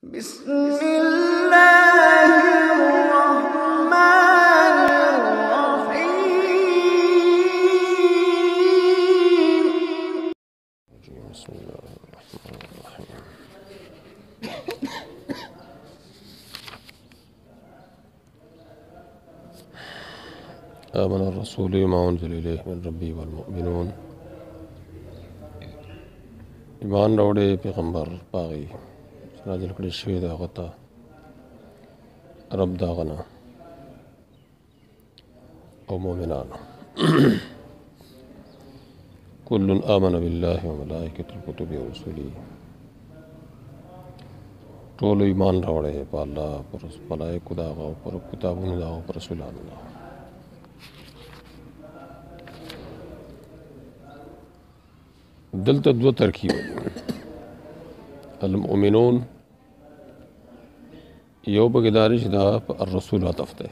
बिस्मिल्लाहिर्रहमानिर्रहीम। आमन रसूल मा उन्ज़िला इलैहि मिन रब्बिही वल मुमिनून। ईमान रावड़े पैगम्बर पागी नाज़िल कड़ी शवी दा गता रब दागना औ मोमिनान कुल्लुन आमन बिल्लाहि व मलाइकतिहि व कुतुबिहि व रुसुलिहि। टोल ईमान रावड़े पा अल्लाह पर मलाइकु दागा पर किताबुन दागा पर रसूलान दागा। दलता दो तरकीब अलमुमिनून यो बगदारिश दा रसूल अतफ्ते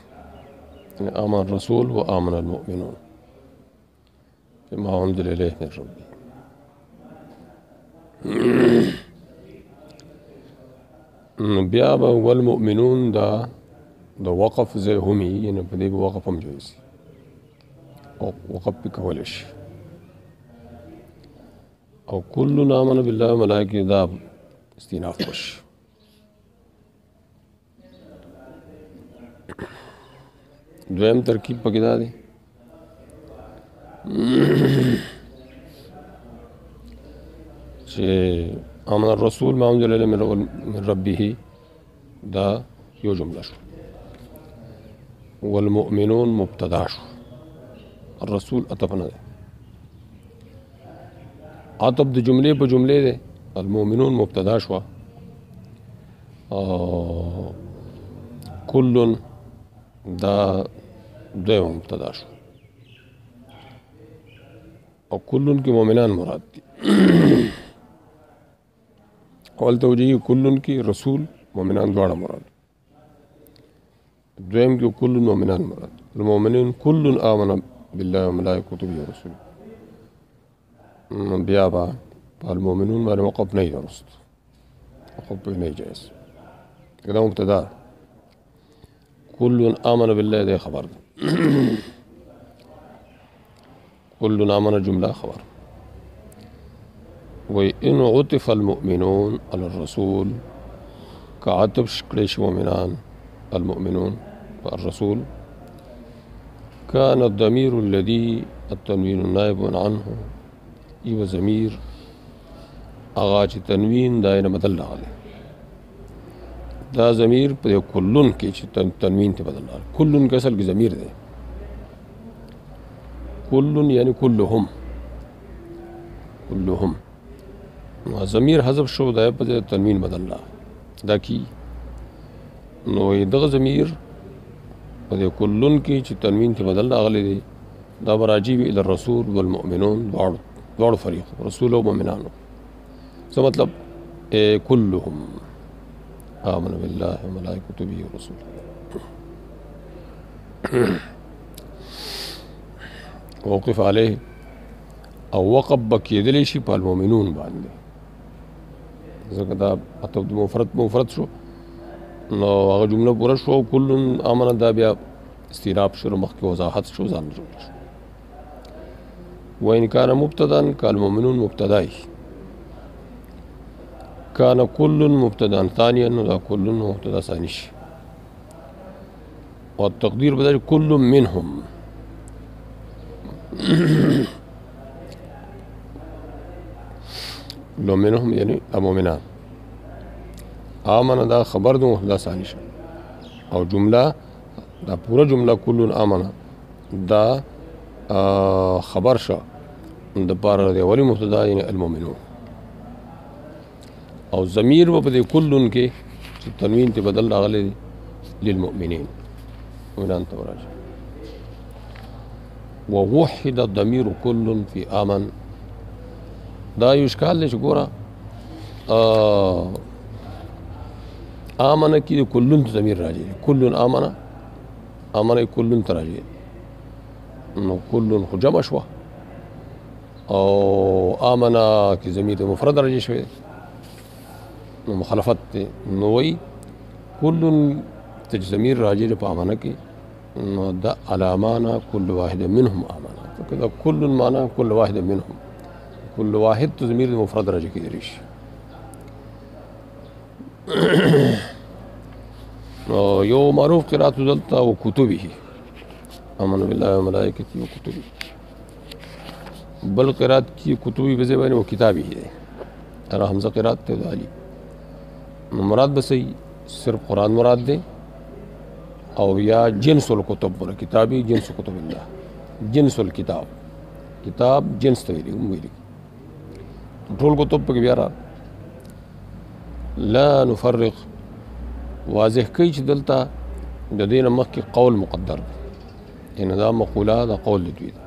आमन रसूल व आमन अलमुमिनून मा उन्ज़िला इलैहि मिन रब्बिही। बिया वल मुमिनून दा वक़फ़ ज़े हुमी यानी बदे वक़फ़ हम जोइसी वक़फ़ भी कवलिश और कुल्लु आमन बिल्लाहि व मलाइकतिहि दा इस्तिनाफ़ कुश। द्वयम तरकीब पकिदा दी आमन रसूल मा उन्ज़िला इलैहि मिन रब्बिही दा यो जुमला शो वल मुमिनून मुब्तदा शो रसूल अतफ़ न दे आतफ़ द जुमले पर जुमले दे अल मुमिनून मुब्तदा शो कुल्लुन दा द्वयम मुब्तदा शो और कुल्लुन की मोमिनान मुराद थी। अवल तवजीह कुल्लुन की रसूल मोमिनान द्वारा मुराद द्वयम की कुल्लुन मोमिनान मुराद मोमिनीन कुल्लुन आमन बिल्लाहि व मलाइकतिहि व रुसुलिहि। बियाबा पाल मोमिनून वाले वक़फ़ नहीं दुरुस्त वक़फ़ पे नहीं जायज़ एकदम मुब्तदा कुल्लुन आमन बिल्लाहि दे खबर कुल्लुन आमन जुमला खबर वही इन उतिफ़ अलमुमिनून अला रसूल का आतिफ़ कड़ेश मोमिनान अलमुमिनून और रसूल कान अद्दमीरु अल्लज़ी अत्तनवीनु नाइबुन अन्हु ई व ज़मीर आगाज तनवीन दायन बदल डाले दा ज़मीर पर कुल्लुन की तनवीन ते बदल डाले कुल्लुन के असल की ज़मीर दे कुल्लुन यानी कुल्लुहुम कुल्लुहुम ज़मीर हज़फ शो दाय पर तनवीन बदल दा की नो दग ज़मीर पर कुल्लुन की तनवीन ते बदल डाले दे दा बराजी भी इलर रसूल वल मुमिनून दौड़ फरीक़ रसूल व मोमिनान सो मतलब कुल्लुहुम आमन बिल्लाहि व मलाइकतिहि व रुसुलिहि। वक़फ़ अलैहि और वक़फ़ बकीदलिशी पाल मोमिनून बांधे ज़कदा अतब मुफरत शो नो अगर जुमला पूरा शो कुल्लुन आमन दा बिया इस्तिराब शुरू मख के वज़ाहत शो जान शो व इन कान मुब्तदान काल मोमिनून मुब्तदाई कान कुल्लुन मुब्तदान तानियन दा कुल्लुन मुब्तदा सानिश और तक़दीर बदल कुल्लुम मिनहुम लो मिनहुम यानी मोमिनान आमन दा खबर दूँ दा सानिश और जुमला दा पूरा जुमला कुल्लुन आमन दा खबर शा द पार दे वली मुब्तदा यानी अलमुमिनून और ज़मीर व बदे कुल्लुन के तनवीन ते बदल डाले लिलमुमिनीन मुमिनान तवराज व वुहिद दमीर कुल्लुन फी आमन दा युश्काल ले गोरा आमन की कुल्लुन ज़मीर राजी कुल्लुन आमन आमन कुल्लुन तराजी कुल्लुन जमा शवा और आमना की ज़मीर मुफरद राजी शवे نو مخالفت دی. نو وی کل ضمیر راجع په امانه کې نو دا علامانا کل واحد منهم امانه دا کل معنا کل واحد منهم کل واحد تو ضمیر مفرد راجع کېدلی شي. یو معروف قرات دلته او کتبه امن بالله وملائکته وکتبه بل قرات کی کتبی بځای باندې او کتابی دی را حمزه قرات ته علی مراد بسې صرف قرآن مراد دی او یا جنس الکتب بوله کتابی جنس کتب الله جنس الکتاب کتاب جنس ته ویلي ټول کتب پکې بیا را لا نفرق واضح کوي چې دلته د دې نه مخکې قول مقدر دی ان دا مقوله دا قول دوی دی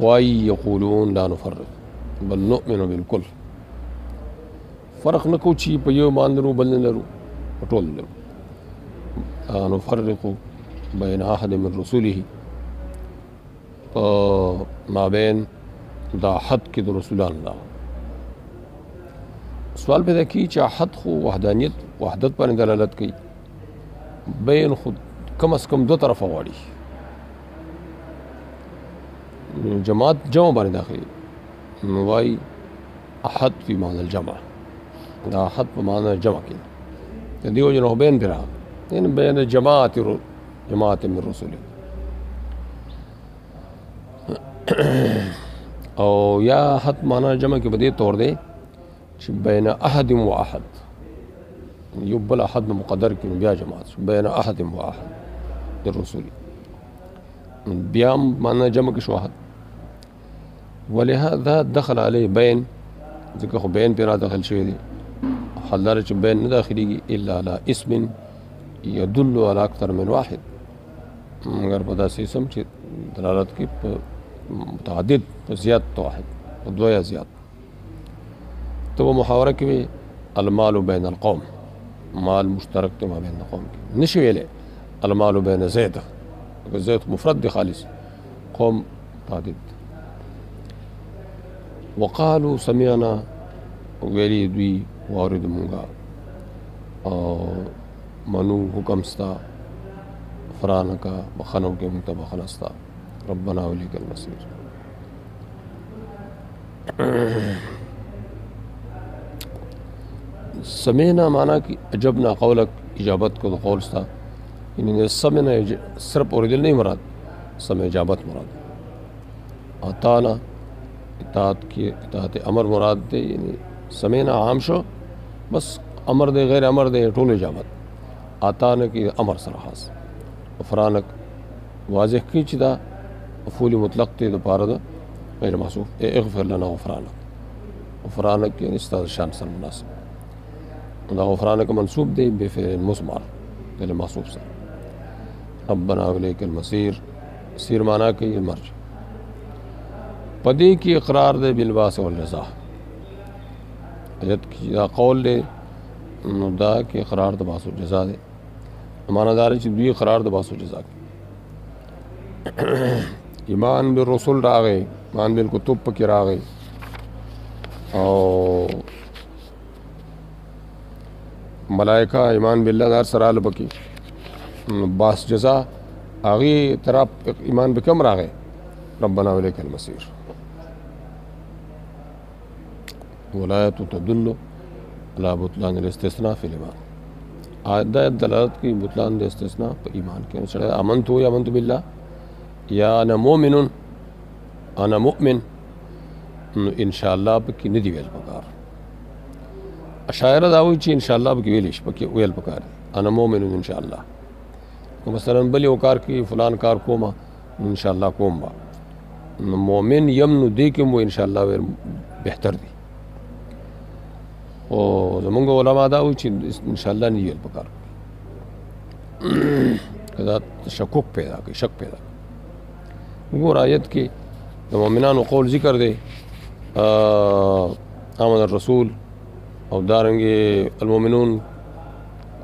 وای یقولون لا نفرق بل نؤمن بالکل فرق نه کوو چې په یو باندې لرو بل نه لرو په ټول لرو نفرق بین احد من رسوله په مابین دا حد کې د رسولان الله سوال پیدا کی چې حد خو وحدانیت وحدت باندې دلالت کوي بین خود کم از کم دو طرفه غواړي جماعت جمع باندې داخلي نو وای احد فی معنی الجمع دا احد په معنی جمع کې دیو جنو بین برا ان بین جماعت من رسول او یا احد معنی جمع کې بده طور دی چې بین احد و احد یو بل احد مقدر کې بیا جماعت بین احد و احد الرسول بیا معنی جمع کې شو احد ولهذا دخل عليه بين ځکه خو بین پیرا داخل شوی دی حلدار چې بین نه داخليږي الا على اسم يدل على اكثر من واحد مگر په داسې اسم چې دلالت کوي په متعدد په زیات واحد په دوه یا زیات تو محاوره کې المال بین القوم مال مشترک ته ما بین القوم نشي ویلې المال بین زید زید مفرد دی خالص قوم تعدد وقالوا سمعنا ویلی دوی وارد مونږه او منو حکم ستا فرانکا بخنو کې مونږ ته بخنه ستا ربنا ولیک المصیر سمعنا معنا کی عجبنا قولک اجابت کو قول ستا یعنی سمعنا صرف اوریدل نہیں مراد سمع اجابت مراد اطانا اطاعت کی اطاعت امر مراد دے یعنی سمینا عام شو بس امر دے غیر امر دے ټول اجابت آتانک کی امر سره خاص فرانک واضح کی چې دا مفعول مطلق ته د پاره ده غیر محذوف اغفر لنا غفرانک غفرانک یعنی استاد شان سره مناسب دا غفرانک منصوب دی بفعل مضمر دل محذوف سره ربنا الیک المصیر سیر معنا کوي مرجع پدې کې اقرار دی بالباس والجزاء ایت کی دا قول دی نو دا کې اقرار د باس والجزاء دی معنا دار چې دوی اقرار د باس والجزاء ایمان بالرسول راغی ایمان بالکتب پکې راغی او ملائکه ایمان بالله دار سره لبکی باس جزاء هغه طرف ایمان بکم راغی ربنا الیک المصیر ولایت تدل على بطلان الاستثناء فی الایمان دا دلالت کی بطلان د استثناء په ایمان کې سره امنت یا امنت بالله یا انا مؤمن ان شاء الله پکې نه دی ویل پکار اشاعره دا وایي چې ان شاء الله پکې ویل شي پکې ویل پکار انا مؤمن ان شاء الله مثلا بل یو کار کې فلان کار کوم ان شاء الله کوم با مؤمن یمن دې کې مو ان شاء الله بهتر دی او زمونږ علما دا وایي چې ان شاء الله نه ویل پکار کدا شکوک پیدا کوي شک پیدا وګور آیت کې د مؤمنانو قول ذکر دی آمن الرسول او دارنګه المؤمنون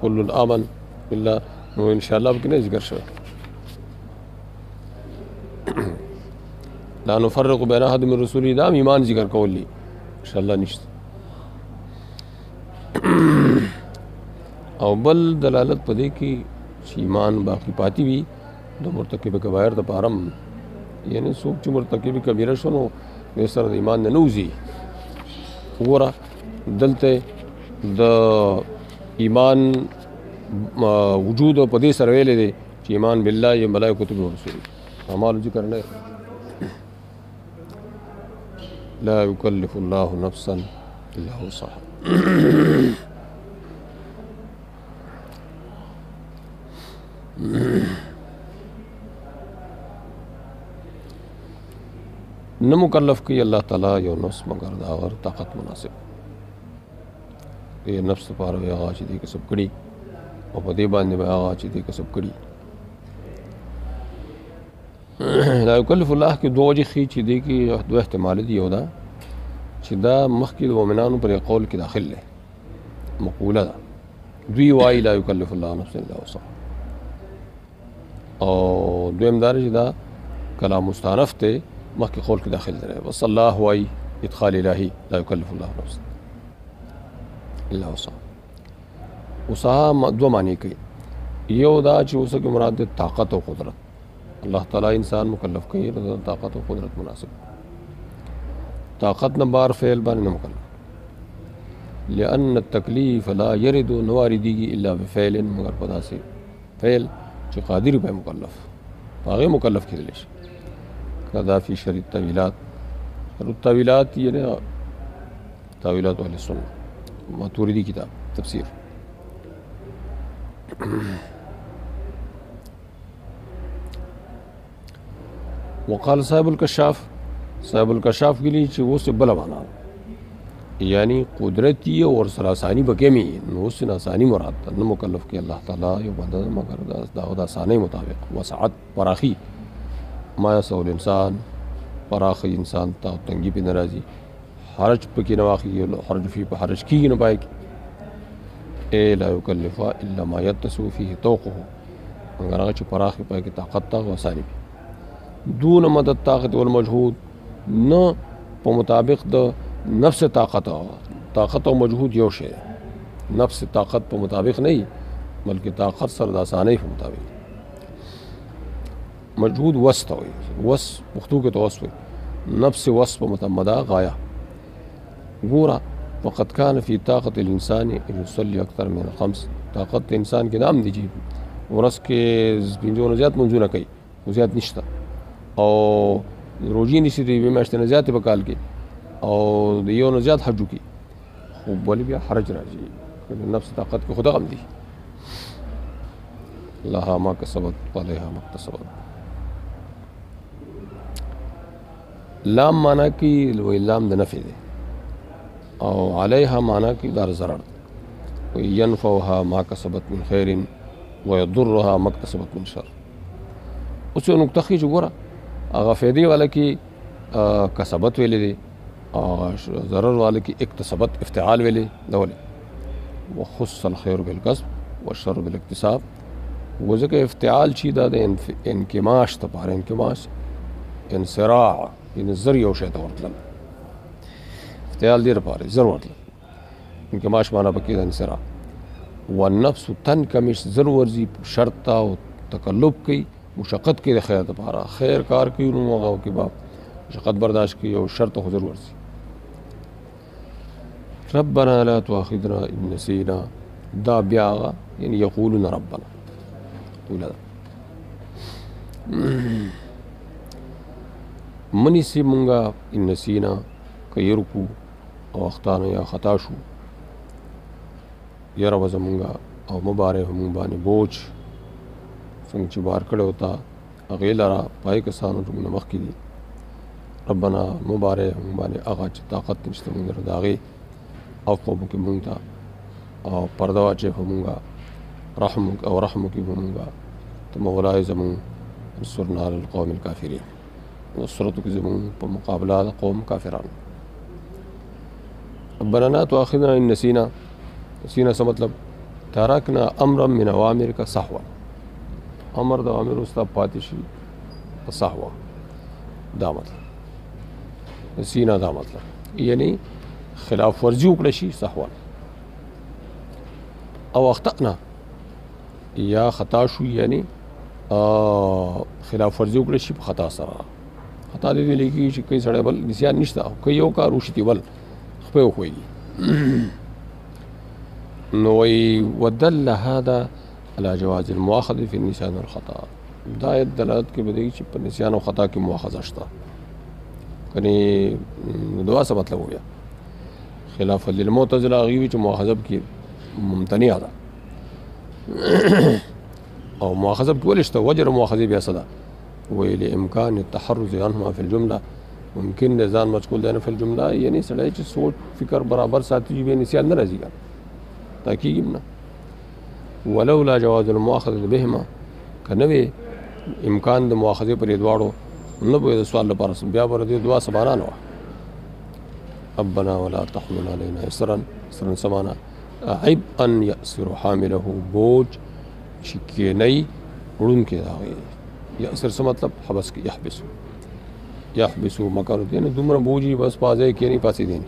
كل آمن بالله نو ان شاء الله به نه ذکر شوی لا نفرق بین احد من رسوله دا ایمان ذکر کولی ان شاء الله نشته او بل دلالت په دې کې چې ایمان باقی پاتې وي د مرتکب کبایر د پاره یعنی څوک چې مرتکب کبیره شنو د سره د ایمان نه نوځي وګوره دلته د ایمان وجود په دې سره ویلې دی چې ایمان بالله یا ملائکته او رسول اعمال ذکر نه لا يكلف الله نفسا الا وسعها نه مکلف کی الله تعالی یو نفس مگر دا اور طاقت مناسب یہ نفس لپاره هغه چې دې کسب کړي او په دې باندې هغه چې دې کسب کړي لا يكلف الله کې دوه وجې خي چې دې کې دوه احتمال دي یو دا چې دا مخکې د مؤمنانو پر قول کې داخل دی مقوله ده دوی وایي لا يكلف الله نفسا الا وسعها او دویم دا چې دا کلام مستانف ته مخکې قول کې داخل دی بس الله وایي ادخال الهي لا يكلف الله نفسا الا وسعها وسعها دوه معنی کوي یو دا چې اوسه کې مراد طاقت او قدرت الله تعالی انسان مکلف کوي د طاقت او قدرت مناسب طاقت نمبر فعل باندې نه مکلف لأن التکلیف لا يرد نواردی الا بفعل مگر پدا سے فعل چې قادر به مکلف هغه مکلف کېدل شي کدا فی شرط التاویلات التاویلات یعنی تاویلات اهل سنت ماتوریدی کتاب تفسیر وقال صاحب الکشاف کے لیے وہ سے بلا مانا یعنی قدرتی اور سراسانی بکیمی نو سے آسانی مراد نہ مکلف کے اللہ تعالیٰ یو بندہ مگر داود آسانی مطابق وسعت پراخی مایا سول انسان پراخی انسان تا تنگی پہ ناراضی حرج پہ کی نواخی حرج فی پہ حرج کی نہ پائے اے لا یکلف الا ما یتسو فیہ توقہ مگر اگر چھ پراخی پائے کی طاقت تا آسانی پہ دون مدد طاقت والمجهود نہ په مطابق د نفس طاقت او مجهود یو شی نفس طاقت په مطابق نه بلکې طاقت سره د آسانی په مطابق مجهود وس ته وي وس پښتو کې توس وي نفس وس په متمدا غایا ګوره فقط كان في طاقت الانسان ان يصلي اكثر من الخمس طاقت انسان کې نام دی ورس کې پنځونه زیات منځونه کوي زیات نشته او روجی نشي دی میاشتې نه زیاتې په کال کې او د یو نه زیات حج وکړي خو بولې بیا حرج راځي نفس طاقت کې خدا غم دی لها ما کسبت وعليها ما اکتسبت لام معنی کې وی لام د نفع دی او علیها معنی کې دار ضرر وی ينفعها ما کسبت من خیر ويضرها ما اکتسبت من شر اوس یو نقطه خې وګوره هغه فیدی والا کی کسبت ویلې دي او ضرر والا کی اکتسبت افتعال ویلې دولې وخص الخير بالکسب والشر بالاکتساب وځکه افتعال چی دا د انکماش ته پاره انکماش انصراع ان زر یو شی ته ورتل افتعال دې لپاره زر ورتل انکماش معنا پکې د انصراع والنفس تنکمش زر ورزي شرط او تکلف کوي مشقت کې د خیر لپاره خیر کار کوي نو هغه کې با مشقت برداشت کوي او شرط حضور ورسي ربنا لا تؤاخذنا ان نسينا دا بیا یعنی یقولون ربنا ولا منی سی مونږه ان نسینا کيرکو او اخطانا یا خطا شو یا رب زمونږه او مبارک مونږ باندې بوج څنګه چې بار کړه وتا هغه لرا پای کسانو ته مخ کې دي ربنا مبارک مونږ باندې هغه چې طاقت نشته مونږ راغی او په مونږ مونږ ته او پردا چې مونږه رحم او رحم کې مونږه ته مولای زمون انصرنا على القوم الكافرين نصرت کې زمون په مقابله د قوم کافرانو ربنا لا تؤاخذنا ان نسينا نسينا څه مطلب ترکنا امرا من اوامرك سهوا امر د اوامر واستاب پاتې شي په سهوا دا مطلب نسینا دا مطلب یعنی خلاف ورزي وکړه شي سهوا او اخطأنا یا خطا شو یعنی خلاف ورزي وکړي شي په خطا سره خطا دې ویل کېږي چې کوي سړی بل نسیان نشته او کوي یو کار وشي بل خپې وښویږي نو ودل هذا على جواز المؤاخذة في النسيان والخطأ دا آیت دلالت کوي په دې چې په نسیان او خطا کې مؤاخذه شته کني دوا څه مطلب ویا خلاف للمعتزله هغوی چې مؤاخذه کې ممتنع ده او مؤاخذه کې ولې شته وجر مؤاخذه بیا څه ده وی لامکان التحرز عنهما في الجمله ممکن د ځان مشغول دی نه په الجمله یعنی سړی چې سوچ فکر برابر ساتي به نسیان نه راځي تحقیق نه ولولا جواز المؤاخذه بهما کنه امکان د مؤاخذه پر دواړو نه به د سوال لپاره بیا ور دي دعا سبحان الله ربنا ولا تحمل علينا اسرا سمانا عيب ان يأسر حامله بوج شکینی وړون کې راغی یأسر څه مطلب حبس کې يحبسو مکانو دي نه دومره بوجي بس پازه کې نه پاسې دي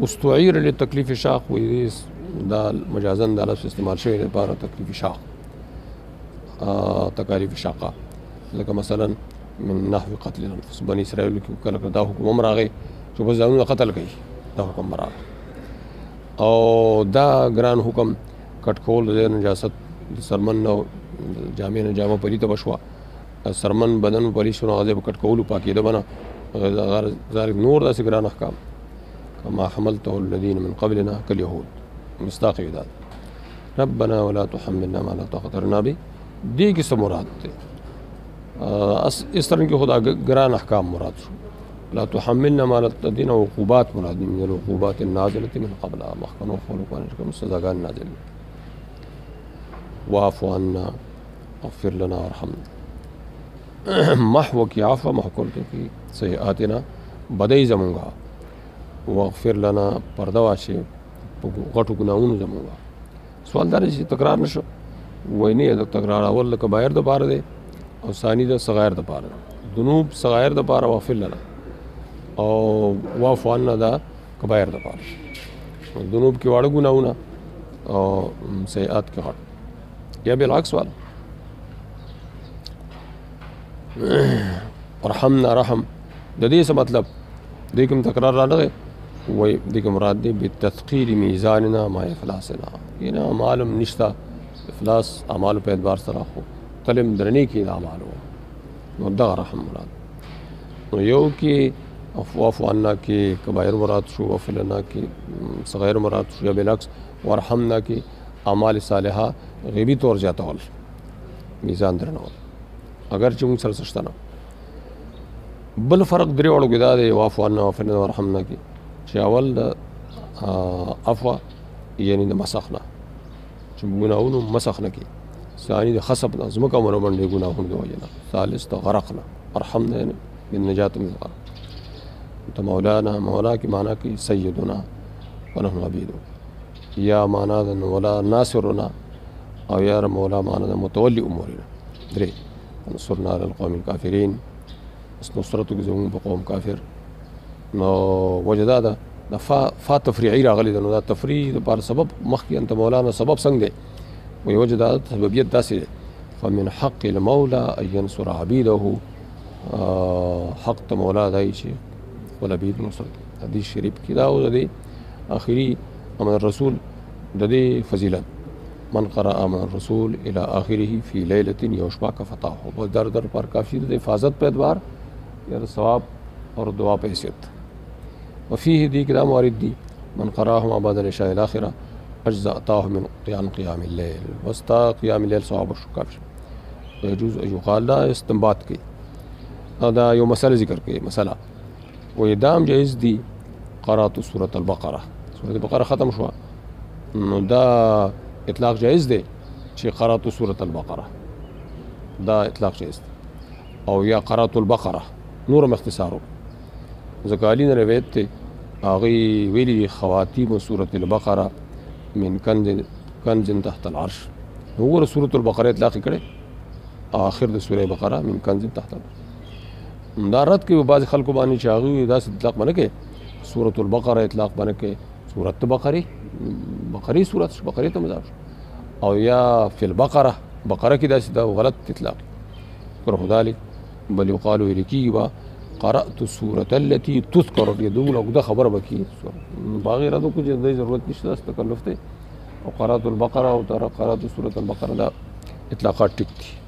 استعير للتكليف شاق وې دا مجازن د لفظ استعمال شوی لپاره تکلیف شاق تکالیف شاقه لکه مثلا من نحو قتل الانفس بني اسرائیل کې کله دا حکم راغی چې په ځانونو قتل کوي دا حکم راغی او دا ګران حکم کټکول د نجاست سرمن نو جامع نه جامه پریته بشوا سرمن بدن پری شنو غزه کټکول پاکیده بنا غیر نور داسې ګران احکام كما حملته الذين من قبلنا كاليهود مستاق ذات ربنا ولا تحملنا ما لا طاقة لنا به دې کې څه مراد دی اس طرح کې خدا ګران احکام مراد شو لا تحملنا ما لا تدين عقوبات مراد من العقوبات النازلة من قبل مخکنو خلقان کوم سزاګان نازل واعف عنا اغفر لنا وارحمنا محو کی عفو محکول کی سیئاتنا بدای زمونږه واغفر لنا پرده واشه غټو ګناہوں زمونږه سوال دا چې تکرار نشو وینه د تکرار اول کبایر د بار دی او ثانی د صغائر د بار ذنوب صغائر د بار واغفر لنا او واعف عنا دا کبایر د بار ذنوب کې واړه ګناہوں او سیئات کې غټ یا بالعکس والا ورحمنا رحم د دې څه مطلب دې کوم تکرار را نه وي دې کوم مراد دی بالتثقيل ميزاننا ما افلاسنا ینه معلوم نشتا افلاس اعمال په اعتبار سره خو تلم درنی کې اعمال نو دا رحم مراد نو یو کې عفو عنا کې کبایر مراد شو وفلنا کې صغیر مراد شو یا بالعکس ورحمنا کې اعمال صالحه غیبی طور جاتا ول میزان درنول اگر چې موږ سره سشته نه بل فرق درې وړو کې دا دی واعف عنا وفلنا ورحمنا کې چې اول د عفو یعنی د مسخ نه چې ګناهونو مسخ نه کې ثاني د خصب نه زمکه مونږ باندې ګناهونه دی وجنه ثالث د غرق نه ارحمنا من نجات من الغرق انت مولانا مولا کی معنی کې سیدنا ونحن عبیدو یا معنا د مولا ناصرنا او یا مولا معنا د متولی امورنا درې انصرنا على القوم الكافرين نصرتو زمون په قوم کافر نو وجدا دا فا تفریعی راغلی نو دا تفریع لپاره سبب مخکې انت مولانا سبب څنګه دی وی وجدا سببیت داسې فمن حق المولى ان ينصر عبيده حق ته مولا دای شي ول عبید نصرت حدیث شریف کې دا او د اخري امر الرسول د دې فضیلت من قرأ امر الرسول الى اخره في ليله يشبع كفتاه و در پر کافی د حفاظت په اعتبار یا ثواب اور دعا په حیثیت وفيه دي كلام وارد دي من قرأه ما بعد العشاء الاخره اجزاء من قيام الليل وستا قيام الليل ثواب الشكاف يجوز ان يقال لا استنباط کی دا یو مسئله ذکر کی مسئله و ادام جائز دي قرات سوره البقره سوره البقره ختم شو نو دا اطلاق جائز دی چې قرات سوره البقره دا اطلاق جائز دی او یا قرات البقره نور مختصارو زکالین روایت ته هغه ویلي خواتیم سوره البقره من کنز تحت العرش هو سوره البقره اطلاق کړي اخر د سوره بقره من کنز تحت العرش مدارت کې بعض خلکو باندې چاغي دا اطلاق باندې کې سوره البقره اطلاق باندې کې سوره بقره بقري صورت بقري ته مضاف او یا فی البقره بقره کې داسې دا غلط اطلاق کړو ذلك بل يقال لکی با قرأت السورة التي تذكر في دوله دا خبر بکی باغی را دو کچھ ضرورت نشته است تکلف ته او قرأت البقره او قرأت سورة البقره دا اطلاقات ټیک دي